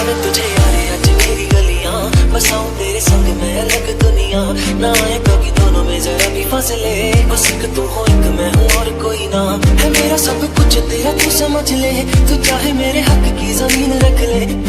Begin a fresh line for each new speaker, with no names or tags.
मैं तुझे यारे आज मेरी गलियां, बसाऊं तेरे संग मैं अलग दुनिया। ना आए कभी दोनों में जरा भी फासले, बस एक तू हो एक मैं हूँ और कोई ना। है मेरा सब कुछ तेरा तू समझ ले, तू चाहे मेरे हक की जमीन रख ले।